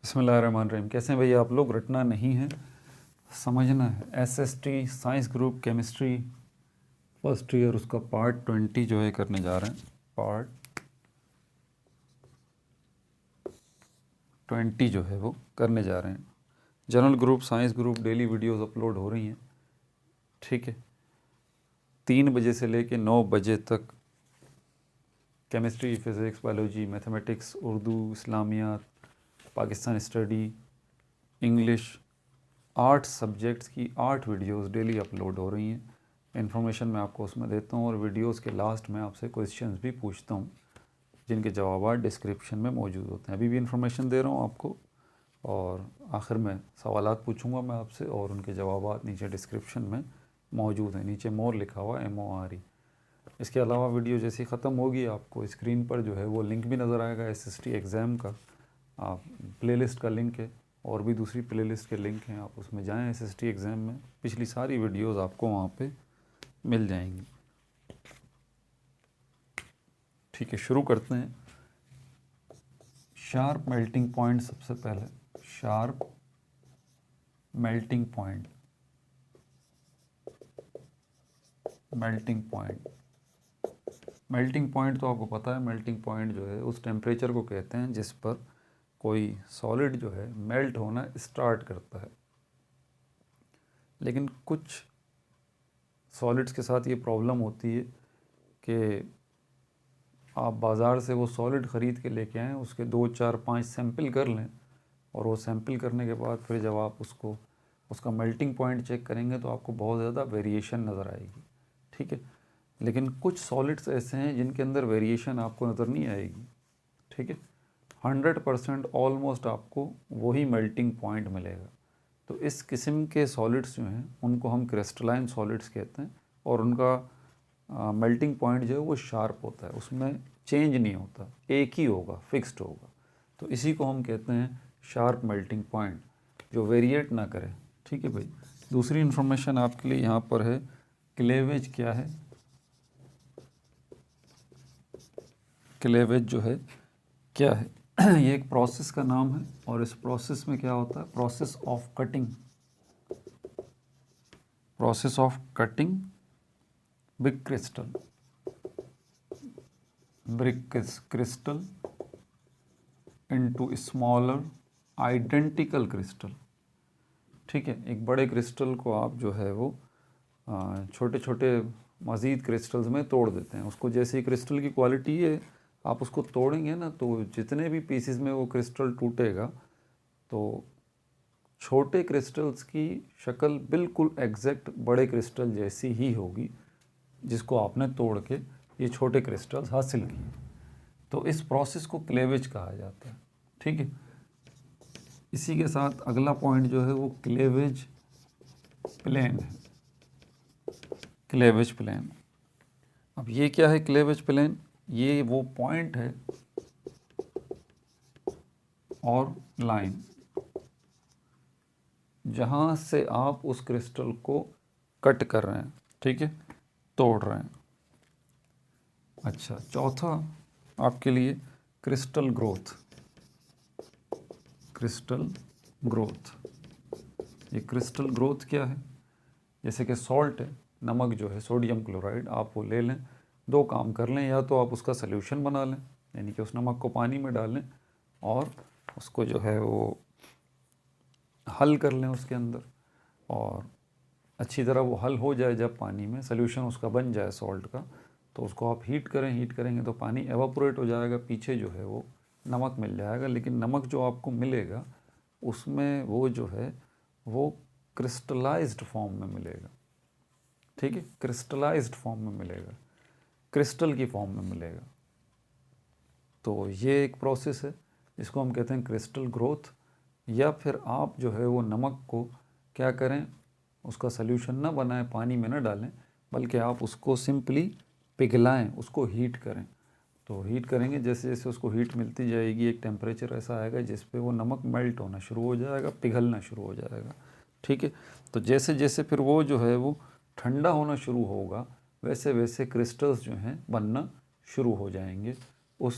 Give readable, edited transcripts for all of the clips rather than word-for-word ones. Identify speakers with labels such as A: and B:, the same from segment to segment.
A: बिस्मिल्लाहिर्रहमानिर्रहीम। कैसे हैं भैया आप लोग? रटना नहीं है, समझना है। SST science group chemistry first year, उसका पार्ट 20 जो है करने जा रहे हैं। पार्ट 20 जो है वो करने जा रहे हैं। General group, science group, daily videos upload हो रही हैं, ठीक है। 3 बजे से लेके 9 बजे तक chemistry, physics, biology, mathematics, Urdu, Islamiyat, Pakistan study, English, 8 subjects की 8 वीडियोस डेली अपलोड हो रही हैं। इन्फॉर्मेशन मैं आपको उसमें देता हूँ और वीडियोस के लास्ट में आपसे क्वेश्चंस भी पूछता हूँ जिनके जवाब डिस्क्रिप्शन में मौजूद होते हैं। अभी भी इन्फॉर्मेशन दे रहा हूँ आपको और आखिर में सवालात पूछूंगा मैं आपसे और उनके जवाब नीचे डिस्क्रिप्शन में मौजूद हैं। नीचे मोर लिखा हुआ MORE। इसके अलावा वीडियो जैसी ख़त्म होगी आपको स्क्रीन पर जो है वो लिंक भी नज़र आएगा SST एग्ज़ाम का। आप प्लेलिस्ट का लिंक है और भी दूसरी प्लेलिस्ट के लिंक हैं, आप उसमें जाएं। SST एग्ज़ाम में पिछली सारी वीडियोस आपको वहाँ पे मिल जाएंगी। ठीक है, शुरू करते हैं। शार्प मेल्टिंग पॉइंट, सबसे पहले sharp melting point. Melting point melting point तो आपको पता है, मेल्टिंग पॉइंट जो है उस टेम्परेचर को कहते हैं जिस पर कोई सॉलिड जो है मेल्ट होना स्टार्ट करता है। लेकिन कुछ सॉलिड्स के साथ ये प्रॉब्लम होती है कि आप बाज़ार से वो सॉलिड ख़रीद के लेके आएँ, उसके 2, 4, 5 सैंपल कर लें और वो सैंपल करने के बाद फिर जब आप उसका मेल्टिंग पॉइंट चेक करेंगे तो आपको बहुत ज़्यादा वेरिएशन नज़र आएगी, ठीक है। लेकिन कुछ सॉलिड्स ऐसे हैं जिनके अंदर वेरिएशन आपको नज़र नहीं आएगी, ठीक है। 100% ऑलमोस्ट आपको वही मेल्टिंग पॉइंट मिलेगा। तो इस किस्म के सॉलिड्स जो हैं उनको हम क्रिस्टलाइन सॉलिड्स कहते हैं और उनका मेल्टिंग पॉइंट जो है वो शार्प होता है, उसमें चेंज नहीं होता, एक ही होगा, फिक्स्ड होगा। तो इसी को हम कहते हैं शार्प मेल्टिंग पॉइंट, जो वेरिएट ना करे, ठीक है भाई। दूसरी इन्फॉर्मेशन आपके लिए यहाँ पर है, क्लेवेज क्या है। क्लेवेज जो है क्या है ये एक प्रोसेस का नाम है और इस प्रोसेस में क्या होता है, process of cutting. Process of cutting big crystal, brick crystal into smaller identical crystal, ठीक है। एक बड़े क्रिस्टल को आप जो है वो छोटे छोटे मज़ीद क्रिस्टल्स में तोड़ देते हैं। उसको जैसे ही क्रिस्टल की क्वालिटी है, आप उसको तोड़ेंगे ना तो जितने भी पीसेस में वो क्रिस्टल टूटेगा तो छोटे क्रिस्टल्स की शक्ल बिल्कुल एग्जैक्ट बड़े क्रिस्टल जैसी ही होगी जिसको आपने तोड़ के ये छोटे क्रिस्टल्स हासिल किए। तो इस प्रोसेस को क्लेवेज कहा जाता है, ठीक है। इसी के साथ अगला पॉइंट जो है वो क्लेवेज प्लेन है। क्लेवेज प्लेन, अब ये क्या है क्लेवेज प्लेन? ये वो पॉइंट है और लाइन जहाँ से आप उस क्रिस्टल को कट कर रहे हैं, ठीक है, तोड़ रहे हैं। अच्छा, चौथा आपके लिए क्रिस्टल ग्रोथ। क्रिस्टल ग्रोथ, ये क्रिस्टल ग्रोथ क्या है? जैसे कि सॉल्ट है, नमक जो है सोडियम क्लोराइड, आप वो ले लें, 2 काम कर लें। या तो आप उसका सल्यूशन बना लें, यानी कि उस नमक को पानी में डालें और उसको जो है वो हल कर लें उसके अंदर, और अच्छी तरह वो हल हो जाए जब पानी में, सल्यूशन उसका बन जाए सॉल्ट का, तो उसको आप हीट करें। हीट करेंगे तो पानी एवापोरेट हो जाएगा, पीछे जो है वो नमक मिल जाएगा। लेकिन नमक जो आपको मिलेगा उसमें वो जो है वो क्रिस्टलाइज्ड फॉर्म में मिलेगा, ठीक है, क्रिस्टलाइज्ड फॉर्म में मिलेगा, क्रिस्टल की फॉर्म में मिलेगा। तो ये एक प्रोसेस है जिसको हम कहते हैं क्रिस्टल ग्रोथ। या फिर आप जो है वो नमक को क्या करें, उसका सल्यूशन ना बनाएं, पानी में ना डालें, बल्कि आप उसको सिंपली पिघलाएं, उसको हीट करें। तो हीट करेंगे, जैसे जैसे उसको हीट मिलती जाएगी एक टेम्परेचर ऐसा आएगा जिस पे वो नमक मेल्ट होना शुरू हो जाएगा, पिघलना शुरू हो जाएगा, ठीक है। तो जैसे जैसे फिर वो जो है वो ठंडा होना शुरू होगा, वैसे वैसे क्रिस्टल्स जो हैं बनना शुरू हो जाएंगे उस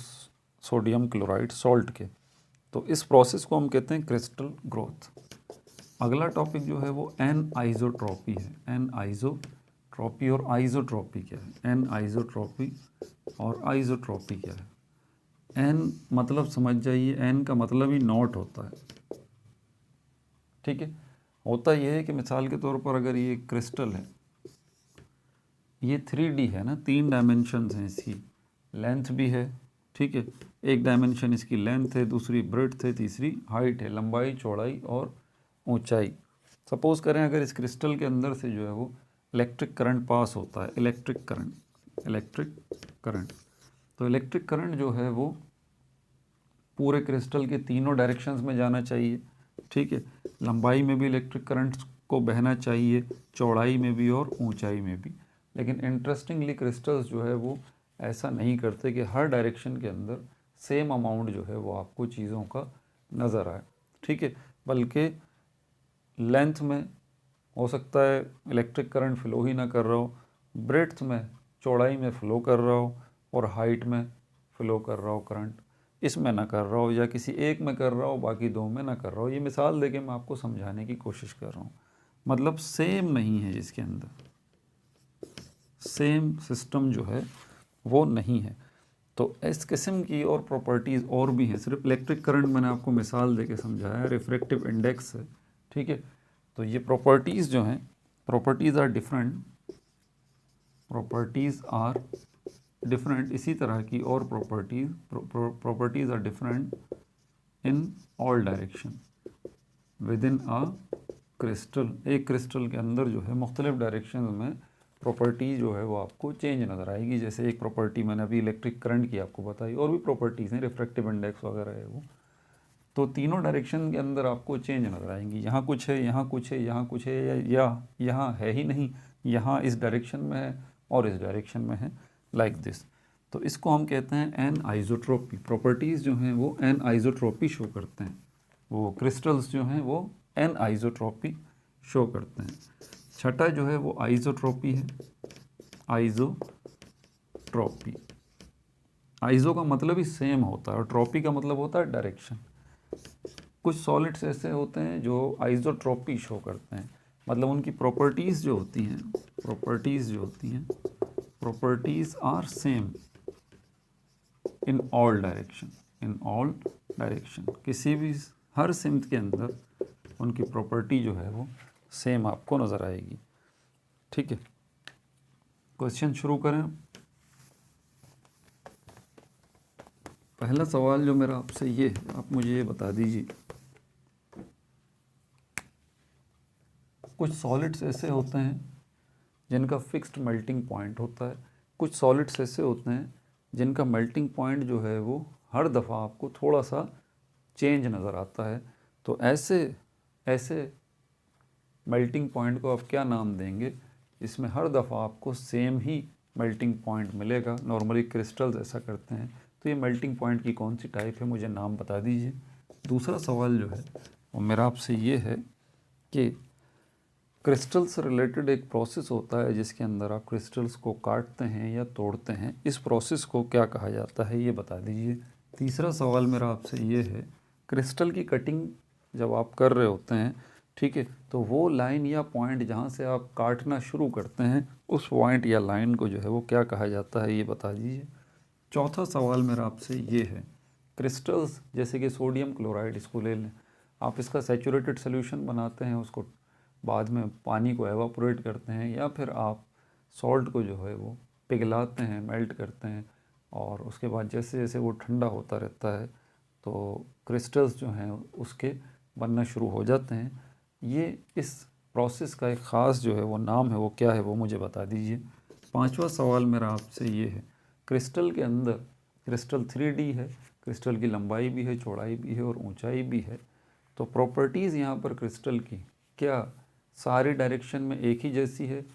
A: सोडियम क्लोराइड सॉल्ट के। तो इस प्रोसेस को हम कहते हैं क्रिस्टल ग्रोथ। अगला टॉपिक जो है वो एन आइसोट्रॉपी है। एन आइसोट्रॉपी और आइसोट्रॉपी क्या है? एन आइसोट्रॉपी और आइसोट्रॉपी क्या है? एन मतलब समझ जाइए, एन का मतलब ही नॉट होता है, ठीक है। होता यह है कि मिसाल के तौर पर अगर ये क्रिस्टल है, ये 3D है ना, 3 डायमेंशंस हैं इसकी, लेंथ भी है, ठीक है, एक डायमेंशन इसकी लेंथ है, दूसरी ब्रेड्थ है, तीसरी हाइट है, लंबाई चौड़ाई और ऊंचाई। सपोज़ करें अगर इस क्रिस्टल के अंदर से जो है वो इलेक्ट्रिक करंट पास होता है, इलेक्ट्रिक करंट, तो इलेक्ट्रिक करंट जो है वो पूरे क्रिस्टल के तीनों डायरेक्शंस में जाना चाहिए, ठीक है। लंबाई में भी इलेक्ट्रिक करंट को बहना चाहिए, चौड़ाई में भी और ऊंचाई में भी। लेकिन इंटरेस्टिंगली क्रिस्टल्स जो है वो ऐसा नहीं करते कि हर डायरेक्शन के अंदर सेम अमाउंट जो है वो आपको चीज़ों का नज़र आए, ठीक है। बल्कि लेंथ में हो सकता है इलेक्ट्रिक करंट फ्लो ही ना कर रहा हो, ब्रेड्थ में, चौड़ाई में फ़्लो कर रहा हो, और हाइट में फ़्लो कर रहा हो करंट, इसमें ना कर रहा हो, या किसी एक में कर रहा हो बाकी दो में ना कर रहा हो। ये मिसाल देके मैं आपको समझाने की कोशिश कर रहा हूँ। मतलब सेम नहीं है, जिसके अंदर सेम सिस्टम जो है वो नहीं है। तो इस किस्म की और प्रॉपर्टीज़ और भी हैं, सिर्फ इलेक्ट्रिक करंट मैंने आपको मिसाल देके समझाया, रिफ्रैक्टिव इंडेक्स है, ठीक है। तो ये प्रॉपर्टीज़ जो हैं, प्रॉपर्टीज़ आर डिफरेंट, इसी तरह की और properties are different in all direction within a crystal. एक क्रिस्टल के अंदर जो है मुख्तलिफ डायरेक्शन में प्रॉपर्टी जो है वो आपको चेंज नज़र आएगी। जैसे एक प्रॉपर्टी मैंने अभी इलेक्ट्रिक करंट की आपको बताई, और भी प्रॉपर्टीज़ हैं, रिफ्रैक्टिव इंडेक्स वगैरह है वो, तो तीनों डायरेक्शन के अंदर आपको चेंज नज़र आएंगी। यहाँ कुछ है, यहाँ कुछ है, यहाँ कुछ है, या यहाँ है ही नहीं, यहाँ इस डायरेक्शन में है और इस डायरेक्शन में है, लाइक दिस। तो इसको हम कहते हैं एन आइसोट्रोपी। प्रॉपर्टीज़ जो हैं वो एन आइसोट्रोपी शो करते हैं, वो क्रिस्टल्स जो हैं वो एन आइसोट्रोपी शो करते हैं। छठा जो है वो आइसोट्रोपी है। आइसोट्रोपी, आइसो का मतलब ही सेम होता है और ट्रोपी का मतलब होता है डायरेक्शन। कुछ सॉलिड्स ऐसे होते हैं जो आइसोट्रोपी शो करते हैं, मतलब उनकी प्रॉपर्टीज़ जो होती हैं, properties are same in all direction, किसी भी हर सिमत के अंदर उनकी प्रॉपर्टी जो है वो सेम आपको नज़र आएगी, ठीक है। क्वेश्चन शुरू करें। पहला सवाल जो मेरा आपसे ये है, आप मुझे ये बता दीजिए, कुछ सॉलिड्स ऐसे होते हैं जिनका फिक्स्ड मेल्टिंग पॉइंट होता है, कुछ सॉलिड्स ऐसे होते हैं जिनका मेल्टिंग पॉइंट जो है वो हर दफ़ा आपको थोड़ा सा चेंज नज़र आता है। तो ऐसे मेल्टिंग पॉइंट को आप क्या नाम देंगे? इसमें हर दफ़ा आपको सेम ही मेल्टिंग पॉइंट मिलेगा। नॉर्मली क्रिस्टल्स ऐसा करते हैं। तो ये मेल्टिंग पॉइंट की कौन सी टाइप है, मुझे नाम बता दीजिए। दूसरा सवाल जो है वो मेरा आपसे ये है कि क्रिस्टल से रिलेटेड एक प्रोसेस होता है जिसके अंदर आप क्रिस्टल्स को काटते हैं या तोड़ते हैं, इस प्रोसेस को क्या कहा जाता है, ये बता दीजिए। तीसरा सवाल मेरा आपसे ये है, क्रिस्टल की कटिंग जब आप कर रहे होते हैं, ठीक है, तो वो लाइन या पॉइंट जहाँ से आप काटना शुरू करते हैं, उस पॉइंट या लाइन को जो है वो क्या कहा जाता है, ये बता दीजिए। चौथा सवाल मेरा आपसे ये है, क्रिस्टल्स जैसे कि सोडियम क्लोराइड, इसको ले लें, आप इसका सैचुरेटेड सोल्यूशन बनाते हैं, उसको बाद में पानी को एवापोरेट करते हैं, या फिर आप सॉल्ट को जो है वो पिघलाते हैं, मेल्ट करते हैं, और उसके बाद जैसे जैसे वो ठंडा होता रहता है तो क्रिस्टल्स जो हैं उसके बनना शुरू हो जाते हैं। ये इस प्रोसेस का एक ख़ास जो है वो नाम है, वो क्या है, वो मुझे बता दीजिए। पांचवा सवाल मेरा आपसे ये है, क्रिस्टल के अंदर, क्रिस्टल 3D है, क्रिस्टल की लंबाई भी है, चौड़ाई भी है और ऊंचाई भी है, तो प्रॉपर्टीज़ यहाँ पर क्रिस्टल की क्या सारी डायरेक्शन में एक ही जैसी है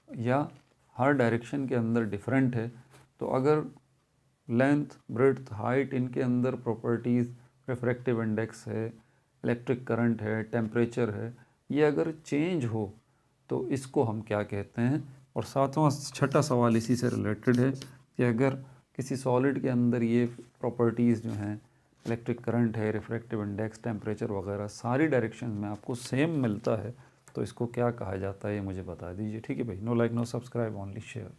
A: या हर डायरेक्शन के अंदर डिफरेंट है? तो अगर लेंथ, ब्रेड्थ, हाइट, इनके अंदर प्रॉपर्टीज़, रिफ्रैक्टिव इंडेक्स है, इलेक्ट्रिक करंट है, टेम्परेचर है, ये अगर चेंज हो तो इसको हम क्या कहते हैं? और सातवां छठा सवाल इसी से रिलेटेड है कि अगर किसी सॉलिड के अंदर ये प्रॉपर्टीज़ जो हैं इलेक्ट्रिक करंट है, रिफ्रैक्टिव इंडेक्स, टेम्परेचर वगैरह सारी डायरेक्शन में आपको सेम मिलता है, तो इसको क्या कहा जाता है ये मुझे बता दीजिए। ठीक है भाई, no like no subscribe, only share.